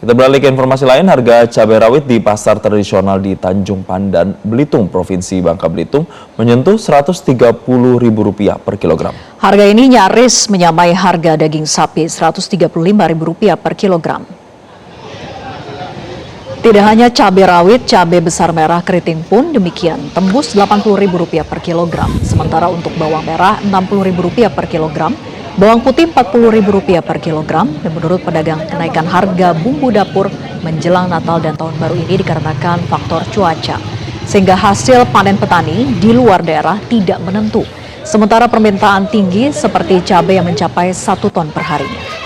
Kita beralih ke informasi lain, harga cabai rawit di pasar tradisional di Tanjung Pandan, Belitung, Provinsi Bangka Belitung menyentuh Rp130.000 per kilogram. Harga ini nyaris menyamai harga daging sapi Rp135.000 per kilogram. Tidak hanya cabai rawit, cabai besar merah keriting pun demikian, tembus Rp80.000 per kilogram. Sementara untuk bawang merah Rp60.000 per kilogram, bawang putih Rp40.000 per kilogram. Dan menurut pedagang, kenaikan harga bumbu dapur menjelang Natal dan Tahun Baru ini dikarenakan faktor cuaca, sehingga hasil panen petani di luar daerah tidak menentu. Sementara permintaan tinggi seperti cabai yang mencapai 1 ton per harinya.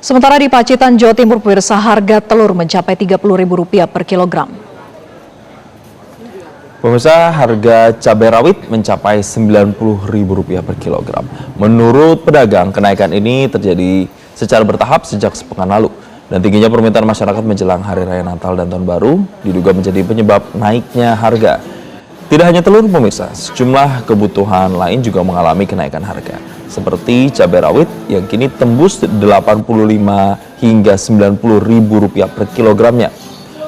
Sementara di Pacitan, Jawa Timur, pemirsa, harga telur mencapai Rp30.000 per kilogram. Pemirsa, harga cabai rawit mencapai Rp90.000 per kilogram. Menurut pedagang, kenaikan ini terjadi secara bertahap sejak sepekan lalu. Dan tingginya permintaan masyarakat menjelang Hari Raya Natal dan Tahun Baru diduga menjadi penyebab naiknya harga. Tidak hanya telur, pemirsa, sejumlah kebutuhan lain juga mengalami kenaikan harga. Seperti cabai rawit yang kini tembus Rp85 hingga Rp90.000 per kilogramnya.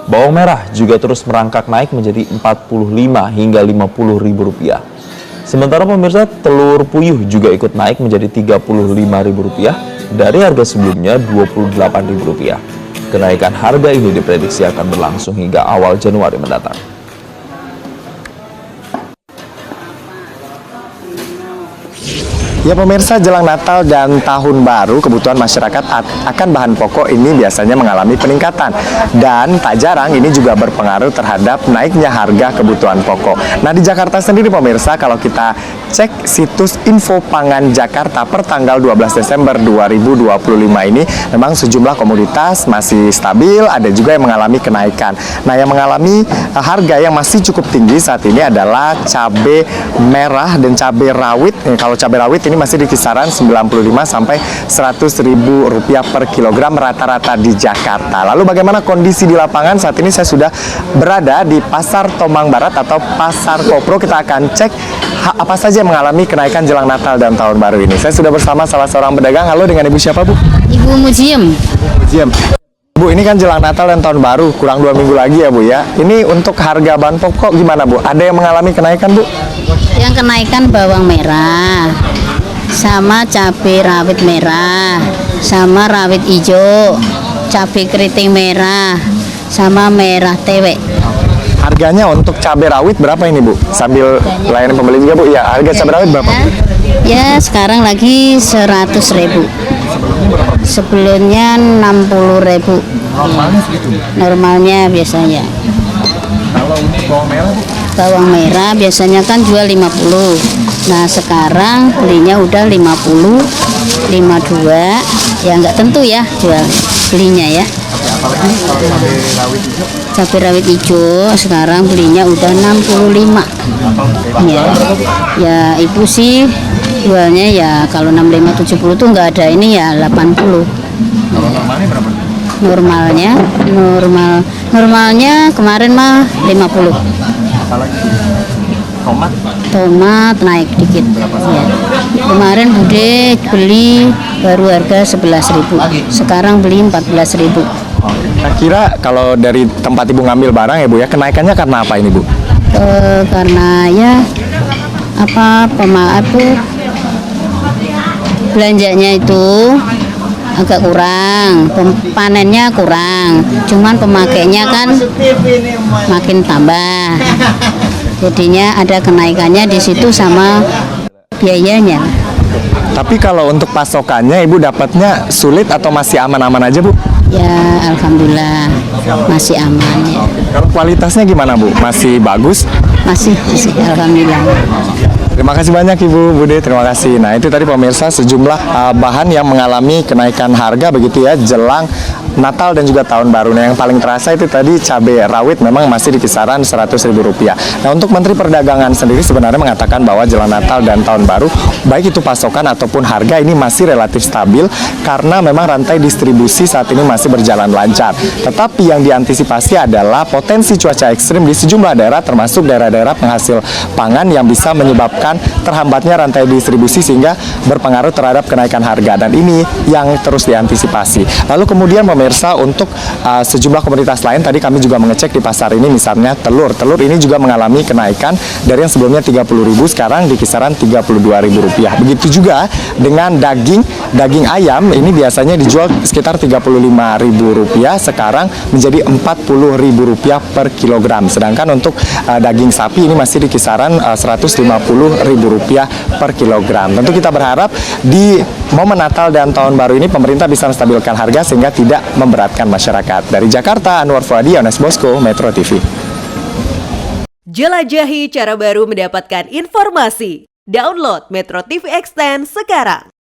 Bawang merah juga terus merangkak naik menjadi Rp45 hingga Rp50.000. Sementara pemirsa, telur puyuh juga ikut naik menjadi Rp35.000 dari harga sebelumnya Rp28.000. Kenaikan harga ini diprediksi akan berlangsung hingga awal Januari mendatang. Ya pemirsa, jelang Natal dan Tahun Baru, kebutuhan masyarakat akan bahan pokok ini biasanya mengalami peningkatan. Dan tak jarang ini juga berpengaruh terhadap naiknya harga kebutuhan pokok. Nah di Jakarta sendiri pemirsa, kalau kita cek situs Info Pangan Jakarta per tanggal 12 Desember 2025 ini, memang sejumlah komoditas masih stabil, ada juga yang mengalami kenaikan. Nah yang mengalami harga yang masih cukup tinggi saat ini adalah cabai merah dan cabai rawit. Kalau cabai rawit ini masih di kisaran Rp95 sampai Rp100.000 per kilogram rata-rata di Jakarta. Lalu bagaimana kondisi di lapangan? Saat ini saya sudah berada di Pasar Tomang Barat atau Pasar Kopro. Kita akan cek apa saja yang mengalami kenaikan jelang Natal dan Tahun Baru ini. Saya sudah bersama salah seorang pedagang. Halo, dengan Ibu siapa, Bu? Ibu Mujiem. Bu, ini kan jelang Natal dan Tahun Baru, kurang 2 minggu lagi ya, Bu ya. Ini untuk harga bahan pokok gimana, Bu? Ada yang mengalami kenaikan, Bu? Yang kenaikan bawang merah, sama cabai rawit merah, sama rawit hijau, cabai keriting merah, sama merah tewek. Harganya untuk cabai rawit berapa ini, Bu? Sambil layanan pembeli juga, Bu. Ya, harga cabai rawit berapa, Bu? Ya, sekarang lagi Rp100.000. Sebelumnya Rp60.000. Normalnya biasanya. Kalau untuk bawang merah, Bu? Bawang merah biasanya kan jual 50. Nah sekarang belinya udah 50, 52. Ya nggak tentu ya jual belinya ya. Apalagi kalau cabai rawit hijau? Cabai rawit hijau sekarang belinya udah 65. Ya ibu sih jualnya ya kalau 65 70 tuh nggak ada, ini ya 80. Kalau normalnya berapa? Normalnya kemarin mah 50. Apalagi tomat naik dikit ya. Kemarin Bude beli baru harga 11.000, sekarang beli 14.000. Kira kalau dari tempat Ibu ngambil barang ya, Bu ya, kenaikannya karena apa ini, Bu? Karena ya belanjanya itu agak kurang, panennya kurang, cuman pemakainya kan makin tambah, jadinya ada kenaikannya di situ sama biayanya. Tapi kalau untuk pasokannya Ibu dapatnya sulit atau masih aman-aman aja, Bu? Ya alhamdulillah masih aman ya. Kalau kualitasnya gimana, Bu? Masih bagus? Masih alhamdulillah. Terima kasih banyak Ibu Bude, terima kasih. Nah itu tadi pemirsa sejumlah bahan yang mengalami kenaikan harga begitu ya jelang Natal dan juga Tahun Baru. Nah, yang paling terasa itu tadi cabai rawit memang masih di kisaran Rp100.000. Nah, untuk Menteri Perdagangan sendiri sebenarnya mengatakan bahwa jelang Natal dan Tahun Baru, baik itu pasokan ataupun harga ini masih relatif stabil karena memang rantai distribusi saat ini masih berjalan lancar. Tetapi yang diantisipasi adalah potensi cuaca ekstrim di sejumlah daerah termasuk daerah-daerah penghasil pangan yang bisa menyebabkan terhambatnya rantai distribusi sehingga berpengaruh terhadap kenaikan harga, dan ini yang terus diantisipasi. Lalu kemudian pemirsa, untuk sejumlah komoditas lain tadi kami juga mengecek di pasar ini, misalnya telur ini juga mengalami kenaikan dari yang sebelumnya Rp30.000 sekarang di kisaran Rp32.000. Begitu juga dengan daging ayam, ini biasanya dijual sekitar Rp35.000 sekarang menjadi Rp40.000 per kilogram. Sedangkan untuk daging sapi ini masih di kisaran Rp150.000 per kilogram. Tentu kita berharap di momen Natal dan Tahun Baru ini pemerintah bisa menstabilkan harga sehingga tidak memberatkan masyarakat. Dari Jakarta, Anwar Fuadi, Yones Bosco, Metro TV. Jelajahi cara baru mendapatkan informasi. Download Metro TV Extend sekarang.